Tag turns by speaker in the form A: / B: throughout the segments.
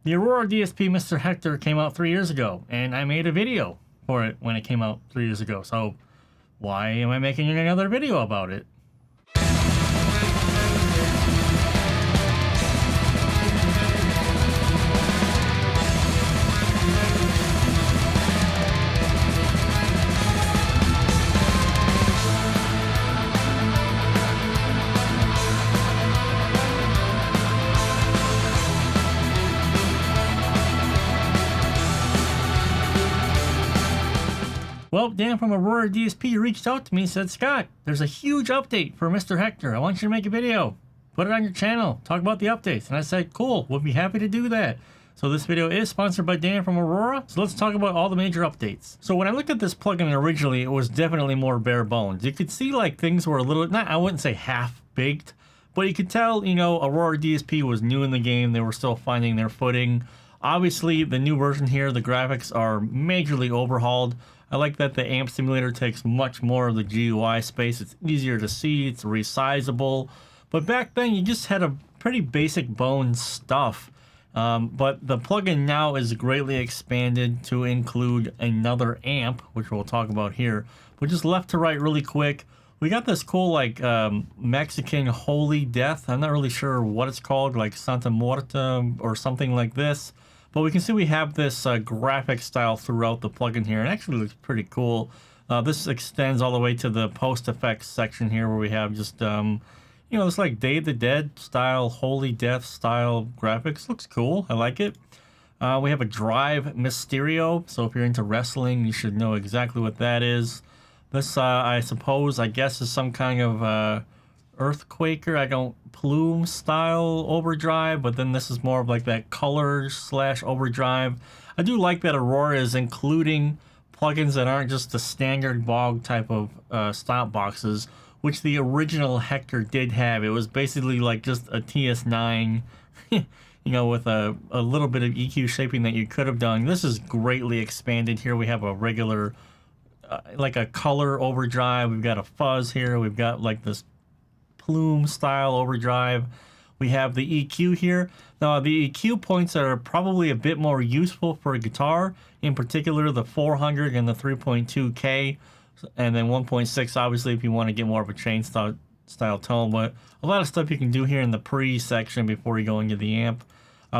A: The Aurora DSP Mr. Hector came out 3 years ago, and I made a video for it when it came out 3 years ago. So why am I making another video about it? Well, Dan from Aurora DSP reached out to me and said, Scott, there's a huge update for Mr. Hector. I want you to make a video. Put it on your channel. Talk about the updates. And I said, cool, we'll be happy to do that. So this video is sponsored by Dan from Aurora. So let's talk about all the major updates. So when I looked at this plugin originally, it was definitely more bare bones. You could see like things were a little, not, I wouldn't say half baked, but you could tell, you know, Aurora DSP was new in the game. They were still finding their footing. Obviously, the new version here, the graphics are majorly overhauled. I like that the amp simulator takes much more of the GUI space. It's easier to see, it's resizable. But back then, you just had a pretty basic bone stuff. But the plugin now is greatly expanded to include another amp, which we'll talk about here. But just left to right really quick, we got this cool like Mexican Holy Death. I'm not really sure what it's called, like Santa Muerta or something like this. But we can see we have this graphic style throughout the plugin here. It actually looks pretty cool. This extends all the way to the post effects section here where we have just, you know, it's like Day of the Dead style, Holy Death style graphics. Looks cool. I like it. We have a Drive Mysterio. So if you're into wrestling, you should know exactly what that is. This, I suppose, I guess is some kind of Earthquaker, plume style overdrive, but then this is more of like that color / overdrive. I do like that Aurora is including plugins that aren't just the standard bog type of stop boxes, which the original Hector did have. It was basically like just a TS9, you know, with a little bit of EQ shaping that you could have done. This is greatly expanded here. We have a regular, like a color overdrive. We've got a fuzz here. We've got like this plume style overdrive. We have the EQ here. Now the EQ points are probably a bit more useful for a guitar, in particular the 400 and the 3.2K, and then 1.6 obviously if you want to get more of a chain style tone. But a lot of stuff you can do here in the pre section before you go into the amp.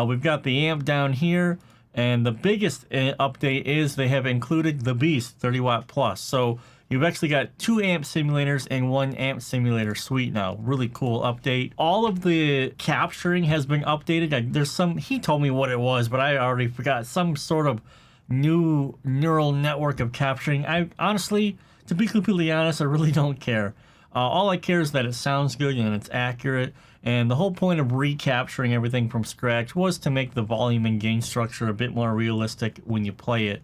A: We've got the amp down here, and the biggest update is they have included the Beast 30 watt plus. So you've actually got 2 amp simulators and 1 amp simulator suite now. Really cool update. All of the capturing has been updated. There's some, he told me what it was, but I already forgot. Some sort of new neural network of capturing. I honestly, to be completely honest, I really don't care. All I care is that it sounds good and it's accurate. And the whole point of recapturing everything from scratch was to make the volume and gain structure a bit more realistic when you play it.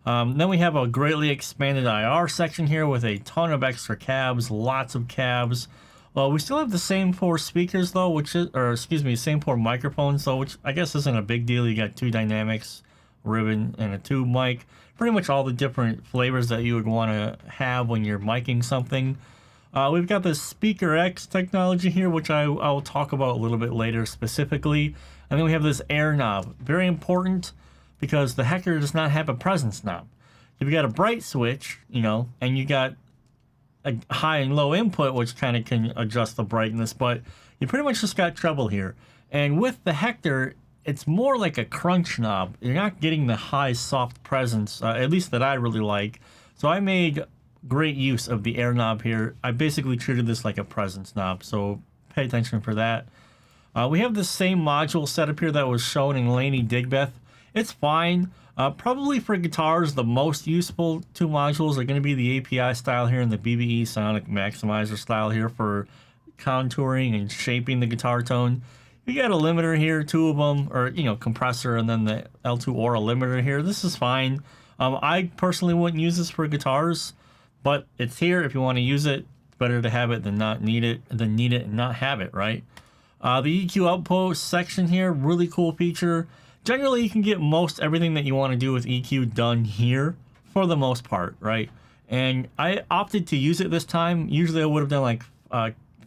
A: Then we have a greatly expanded IR section here with a ton of extra cabs, lots of cabs. Well, we still have the same 4 speakers though, which is, or excuse me, same 4 microphones though, which I guess isn't a big deal. You got 2 dynamics, ribbon, and a tube mic. Pretty much all the different flavors that you would want to have when you're miking something. We've got the SpeakerX technology here, which I'll talk about a little bit later specifically. And then we have this air knob, very important, because the Hector does not have a presence knob. You've got a bright switch, you know, and you got a high and low input, which kind of can adjust the brightness, but you pretty much just got treble here. And with the Hector, it's more like a crunch knob. You're not getting the high soft presence, at least that I really like. So I made great use of the air knob here. I basically treated this like a presence knob, so pay attention for that. We have the same module setup here that was shown in Laney Digbeth. It's fine. Probably for guitars, the most useful 2 modules are going to be the API style here and the BBE Sonic Maximizer style here for contouring and shaping the guitar tone. You got a limiter here, 2 of them, or, you know, compressor, and then the L2 Aura limiter here. This is fine. I personally wouldn't use this for guitars, but it's here if you want to use it. It's better to have it than not need it, than need it and not have it, right? The EQ output section here, really cool feature. Generally, you can get most everything that you want to do with EQ done here for the most part, right? And I opted to use it this time. Usually I would have done like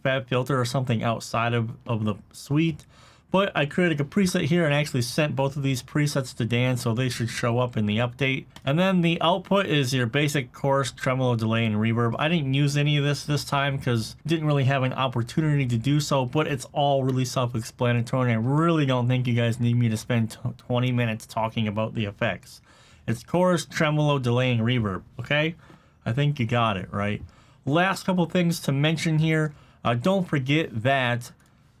A: Fab Filter or something outside of the suite, But I created a preset here and actually sent both of these presets to Dan, so they should show up in the update. And then the output is your basic chorus, tremolo, delay, and reverb. I didn't use any of this time because didn't really have an opportunity to do so, but it's all really self-explanatory. I really don't think you guys need me to spend 20 minutes talking about the effects. It's chorus, tremolo, delay, and reverb, okay? I think you got it, right? Last couple things to mention here. Don't forget that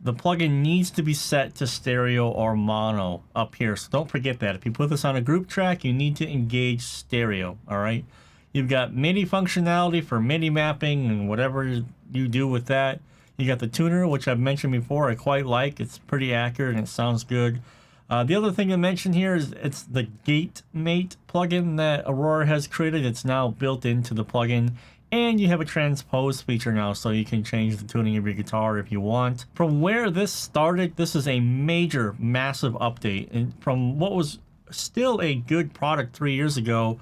A: the plugin needs to be set to stereo or mono up here. So don't forget that. If you put this on a group track, you need to engage stereo, all right? You've got MIDI functionality for MIDI mapping and whatever you do with that. You got the tuner, which I've mentioned before. I quite like. It's pretty accurate and it sounds good. The other thing to mention here is it's the GateMate plugin that Aurora has created. It's now built into the plugin. And you have a transpose feature now, so you can change the tuning of your guitar if you want. From where this started, this is a major, massive update. And from what was still a good product 3 years ago,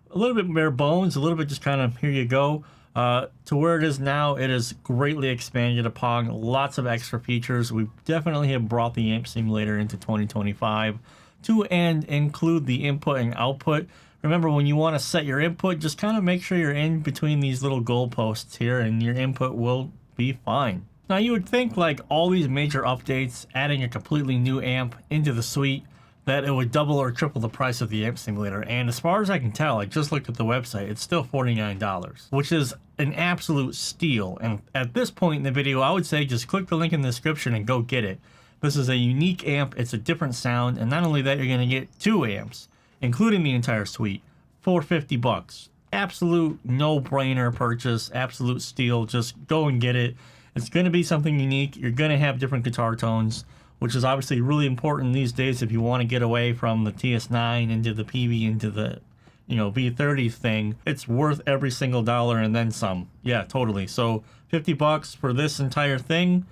A: a little bit bare bones, a little bit just kind of here you go, to where it is now, it is greatly expanded upon. Lots of extra features. We definitely have brought the amp simulator into 2025 to and include the input and output. Remember, when you want to set your input, just kind of make sure you're in between these little goalposts here and your input will be fine. Now, you would think like all these major updates, adding a completely new amp into the suite, that it would double or triple the price of the amp simulator. And as far as I can tell, I just looked at the website, it's still $49, which is an absolute steal. And at this point in the video, I would say just click the link in the description and go get it. This is a unique amp, it's a different sound, and not only that, you're going to get 2 amps. Including the entire suite, for $50. Absolute no-brainer purchase, absolute steal. Just go and get it. It's going to be something unique. You're going to have different guitar tones, which is obviously really important these days if you want to get away from the TS9 into the PV into the, V30 thing. It's worth every single dollar and then some. Yeah, totally. So $50 for this entire thing.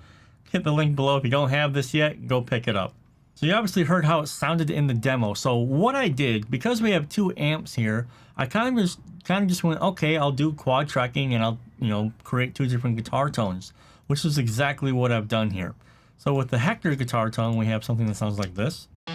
A: Hit the link below. If you don't have this yet, go pick it up. So you obviously heard how it sounded in the demo. So what I did, because we have 2 amps here, I kind of just went, okay, I'll do quad tracking and I'll, create 2 different guitar tones, which is exactly what I've done here. So with the Hector guitar tone, we have something that sounds like this. So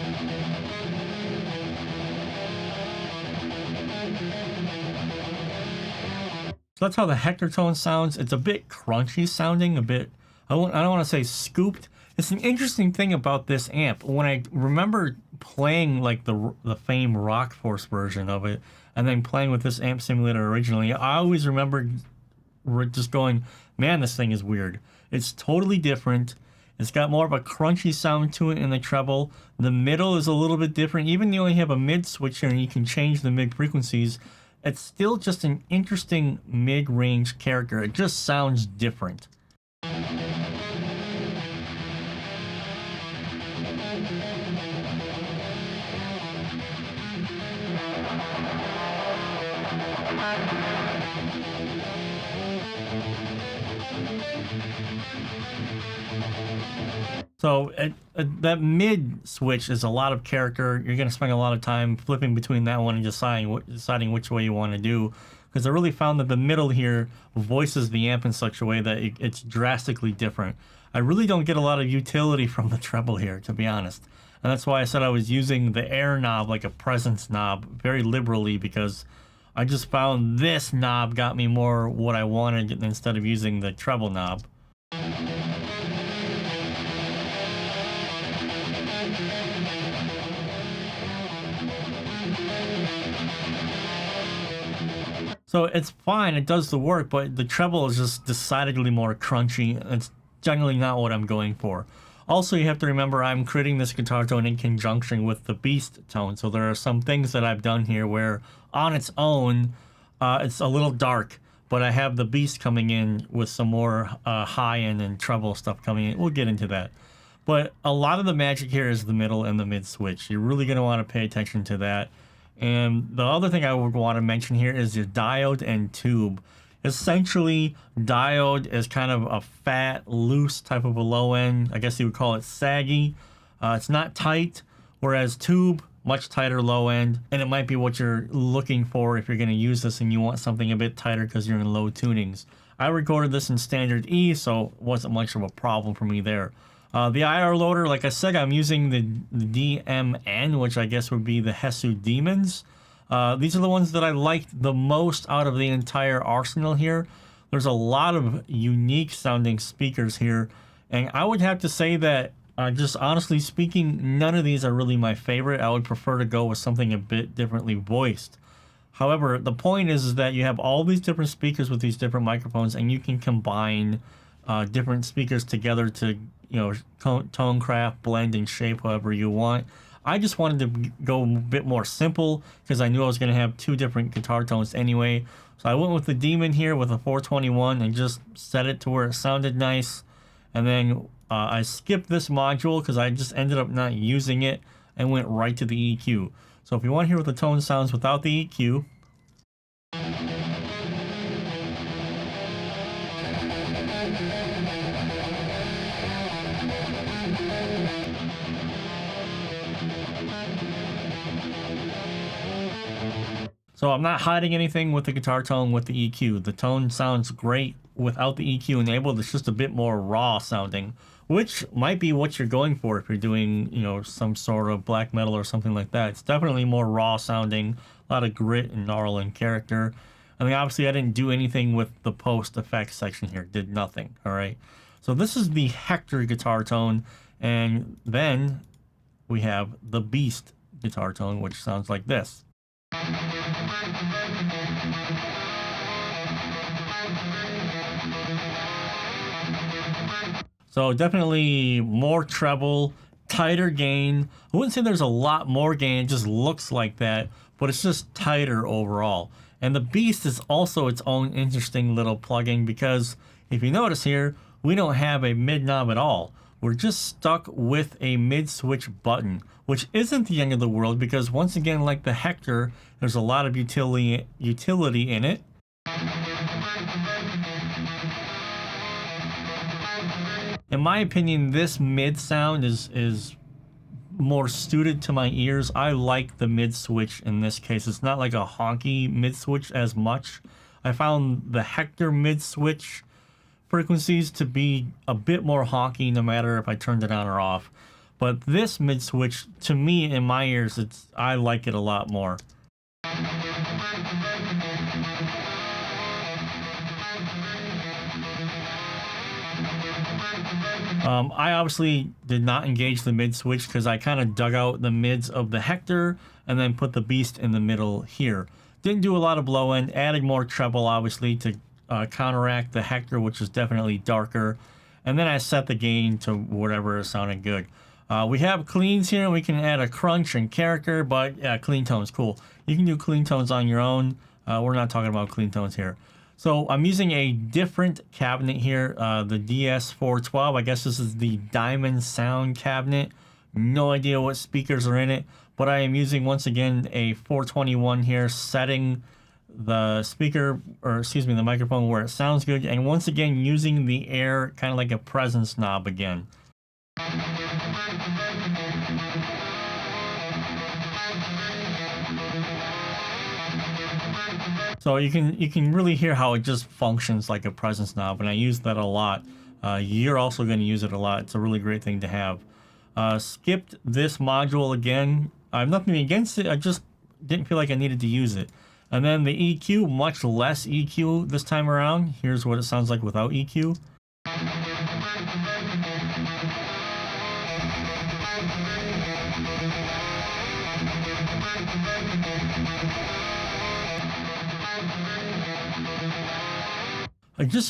A: that's how the Hector tone sounds. It's a bit crunchy sounding, a bit, I don't want to say scooped. It's an interesting thing about this amp. When I remember playing like the famed Rock Force version of it, and then playing with this amp simulator originally, I always remember just going, man, this thing is weird. It's totally different. It's got more of a crunchy sound to it in the treble. The middle is a little bit different. Even though you only have a mid switch here and you can change the mid frequencies, it's still just an interesting mid-range character. It just sounds different. So that mid switch is a lot of character. You're going to spend a lot of time flipping between that one and deciding which way you want to do. Because I really found that the middle here voices the amp in such a way that it's drastically different. I really don't get a lot of utility from the treble here, to be honest. And that's why I said I was using the air knob like a presence knob very liberally, because I just found this knob got me more what I wanted instead of using the treble knob. So it's fine, it does the work, but the treble is just decidedly more crunchy. It's generally not what I'm going for. Also, you have to remember I'm creating this guitar tone in conjunction with the Beast tone. So there are some things that I've done here where on its own, it's a little dark, but I have the Beast coming in with some more high end and treble stuff coming in. We'll get into that. But a lot of the magic here is the middle and the mid switch. You're really going to want to pay attention to that. And the other thing I would want to mention here is your diode and tube. Essentially, diode is kind of a fat, loose type of a low end. I guess you would call it saggy. It's not tight, whereas tube, much tighter low end. And it might be what you're looking for if you're going to use this and you want something a bit tighter because you're in low tunings. I recorded this in standard E, so it wasn't much of a problem for me there. The IR loader, like I said, I'm using the DMN, which I guess would be the Hesu Demons. These are the ones that I liked the most out of the entire arsenal here. There's a lot of unique sounding speakers here, and I would have to say that just honestly speaking, none of these are really my favorite. I would prefer to go with something a bit differently voiced. However, the point is that you have all these different speakers with these different microphones, and you can combine different speakers together to, tone craft, blend, and shape however you want. I just wanted to go a bit more simple because I knew I was going to have two different guitar tones anyway. So I went with the Demon here with a 421 and just set it to where it sounded nice. And then I skipped this module because I just ended up not using it and went right to the EQ. So if you want to hear what the tone sounds without the EQ, so I'm not hiding anything with the guitar tone with the EQ. The tone sounds great without the EQ enabled. It's just a bit more raw sounding, which might be what you're going for if you're doing, some sort of black metal or something like that. It's definitely more raw sounding, a lot of grit and gnarl and character. I mean, obviously I didn't do anything with the post effects section here, did nothing, all right? So this is the Hector guitar tone, and then we have the Beast guitar tone, which sounds like this. So definitely more treble, tighter gain. I wouldn't say there's a lot more gain, it just looks like that, but it's just tighter overall. And the Beast is also its own interesting little plugin because if you notice here, we don't have a mid knob at all. We're just stuck with a mid switch button, which isn't the end of the world because once again, like the Hector, there's a lot of utility in it. In my opinion, this mid sound is more suited to my ears. I like the mid switch in this case. It's not like a honky mid switch as much. I found the Hector mid switch frequencies to be a bit more honky no matter if I turned it on or off. But this mid switch, to me, in my ears, I like it a lot more. I obviously did not engage the mid switch because I kind of dug out the mids of the Hector and then put the Beast in the middle here. Didn't do a lot of blow end, added more treble obviously to counteract the Hector, which is definitely darker. And then I set the gain to whatever sounded good. We have cleans here, and we can add a crunch and character, but yeah, clean tones, cool. You can do clean tones on your own. We're not talking about clean tones here. So I'm using a different cabinet here, the DS412. I guess this is the Diamond Sound cabinet. No idea what speakers are in it, but I am using, once again, a 421 here, setting the speaker, or excuse me, the microphone where it sounds good, and once again, using the air kind of like a presence knob again. So you can really hear how it just functions like a presence knob, and I use that a lot. You're also going to use it a lot. It's a really great thing to have. Skipped this module again. I have nothing against it. I just didn't feel like I needed to use it. And then the EQ, much less EQ this time around. Here's what it sounds like without EQ.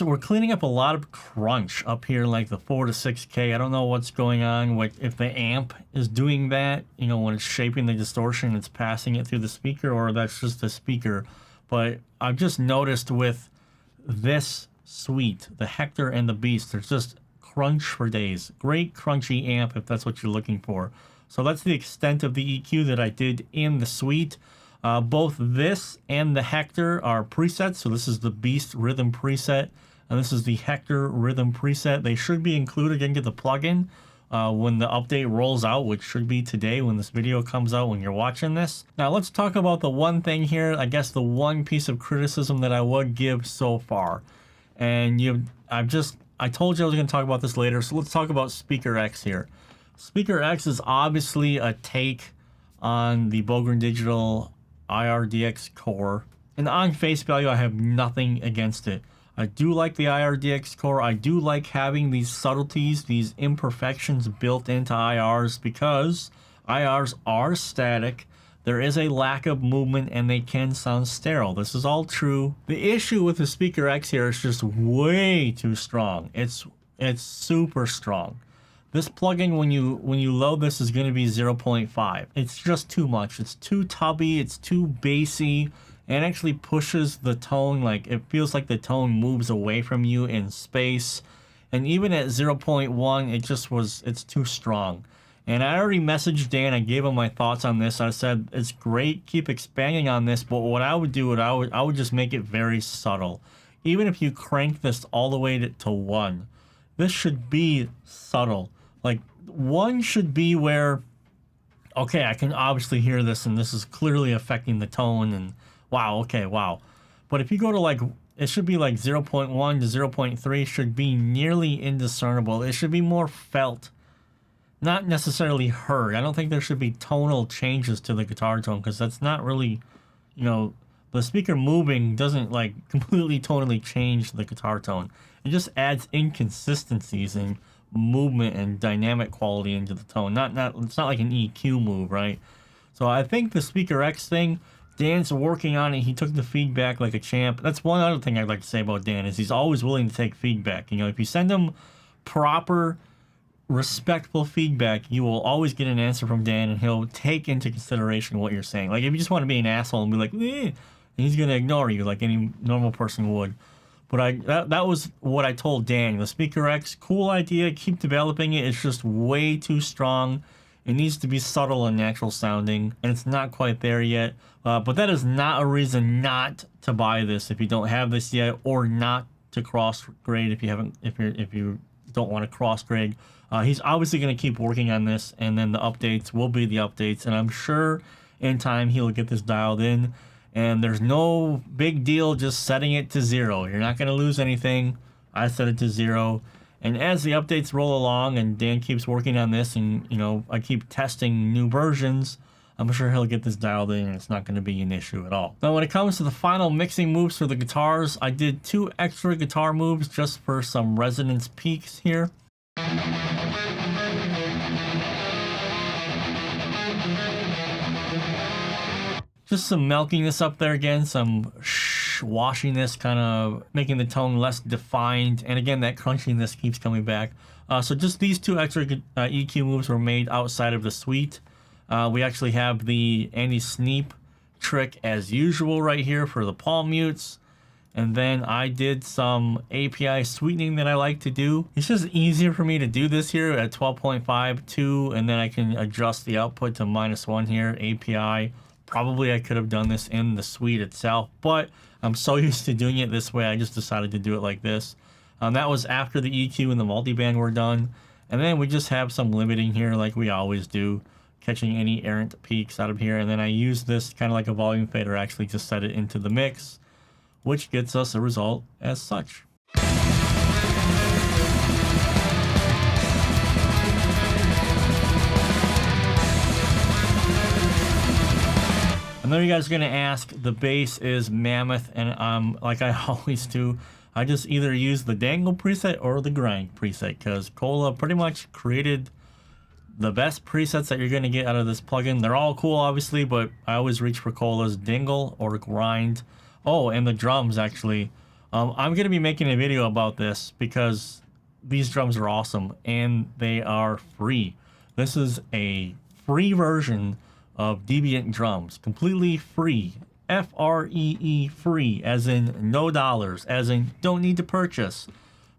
A: We're cleaning up a lot of crunch up here, like the 4 to 6K. I don't know what's going on, if the amp is doing that, when it's shaping the distortion, it's passing it through the speaker, or that's just the speaker. But I've just noticed with this suite, the Hector and the Beast, there's just crunch for days. Great crunchy amp if that's what you're looking for. So that's the extent of the EQ that I did in the suite. Both this and the Hector are presets. So this is the Beast rhythm preset, and this is the Hector rhythm preset. They should be included into the plugin when the update rolls out, which should be today when this video comes out when you're watching this. Now let's talk about the one thing here, I guess the one piece of criticism that I would give so far. And I've just I told you I was going to talk about this later, so let's talk about SpeakerX here. SpeakerX is obviously a take on the Bogren Digital IRDX core. And on face value, I have nothing against it. I do like the IRDX core. I do like having these subtleties, these imperfections built into IRs, because IRs are static. There is a lack of movement and they can sound sterile. This is all true. The issue with the SpeakerX here is just way too strong. It's super strong. This plugin, when you load this, is going to be 0.5. It's just too much. It's too tubby. It's too bassy. And actually pushes the tone, like it feels like the tone moves away from you in space. And even at 0.1, it's too strong. And I already messaged Dan. I gave him my thoughts on this. I said it's great, keep expanding on this, but what I would do, I would just make it very subtle. Even if you crank this all the way to 1, this should be subtle. Like 1 should be where, okay, I can obviously hear this and this is clearly affecting the tone, and wow, okay, wow. But if you go to like, it should be like 0.1 to 0.3 should be nearly indiscernible. It should be more felt, not necessarily heard. I don't think there should be tonal changes to the guitar tone, because that's not really, you know, the speaker moving doesn't like completely tonally change the guitar tone. It just adds inconsistencies in movement and dynamic quality into the tone. It's not like an EQ move, right? So I think the SpeakerX thing, Dan's working on it. He took the feedback like a champ. That's one other thing I'd like to say about Dan, is he's always willing to take feedback. You know, if you send him proper, respectful feedback, you will always get an answer from Dan, and he'll take into consideration what you're saying. Like if you just want to be an asshole and be like, eh, he's gonna ignore you like any normal person would. But that was what I told Dan. The SpeakerX, cool idea. Keep developing it. It's just way too strong. It needs to be subtle and natural sounding, and it's not quite there yet. But that is not a reason not to buy this if you don't have this yet, or not to cross grade if you don't want to cross grade. He's obviously going to keep working on this, and then the updates will be the updates, and I'm sure in time he'll get this dialed in. And there's no big deal just setting it to 0. You're not going to lose anything. I set it to 0. And as the updates roll along and Dan keeps working on this, and you know, I keep testing new versions, I'm sure he'll get this dialed in and it's not going to be an issue at all. Now when it comes to the final mixing moves for the guitars, I did 2 extra guitar moves just for some resonance peaks here. Just some milking this up there again, some washing this, kind of making the tone less defined. And again, that crunchiness keeps coming back. So just these 2 extra EQ moves were made outside of the suite. We actually have the Andy Sneap trick as usual right here for the palm mutes. And then I did some API sweetening that I like to do. It's just easier for me to do this here at 12.5, 2, and then I can adjust the output to -1 here, API. Probably I could have done this in the suite itself, but I'm so used to doing it this way, I just decided to do it like this. That was after the EQ and the multiband were done. And then we just have some limiting here like we always do, catching any errant peaks out of here. And then I use this kind of like a volume fader actually to set it into the mix, which gets us a result as such. I know you guys are going to ask, the bass is mammoth, and like I always do, I just either use the dangle preset or the grind preset, because Cola pretty much created the best presets that you're going to get out of this plugin. They're all cool, obviously, but I always reach for Cola's dangle or grind. Oh, and the drums, actually. I'm going to be making a video about this because these drums are awesome, and they are free. This is a free version of Deviant drums, completely free, F-R-E-E, free, as in no dollars, as in don't need to purchase.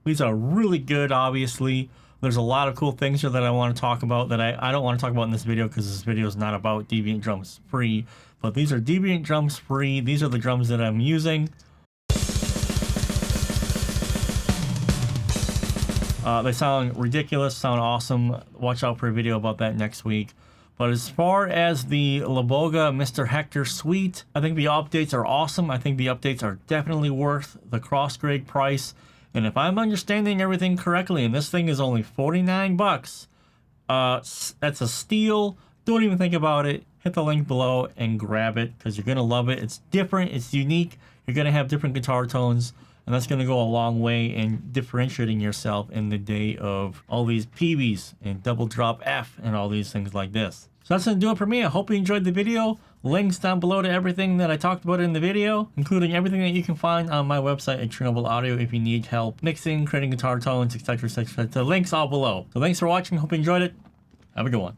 A: These are really good, obviously. There's a lot of cool things here that I want to talk about that I don't want to talk about in this video, because this video is not about Deviant drums free, but these are Deviant drums free. These are the drums that I'm using. They sound ridiculous, sound awesome. Watch out for a video about that next week. But as far as the Laboga Mr. Hector Suite, I think the updates are awesome. I think the updates are definitely worth the cross-grade price. And if I'm understanding everything correctly, and this thing is only 49 bucks, that's a steal. Don't even think about it. Hit the link below and grab it because you're going to love it. It's different. It's unique. You're going to have different guitar tones, and that's going to go a long way in differentiating yourself in the day of all these PBs and double drop F and all these things like this. So that's going to do it for me. I hope you enjoyed the video. Links down below to everything that I talked about in the video, including everything that you can find on my website at Chernobyl Audio if you need help mixing, creating guitar tones, etc., etc. The links all below. So thanks for watching. Hope you enjoyed it. Have a good one.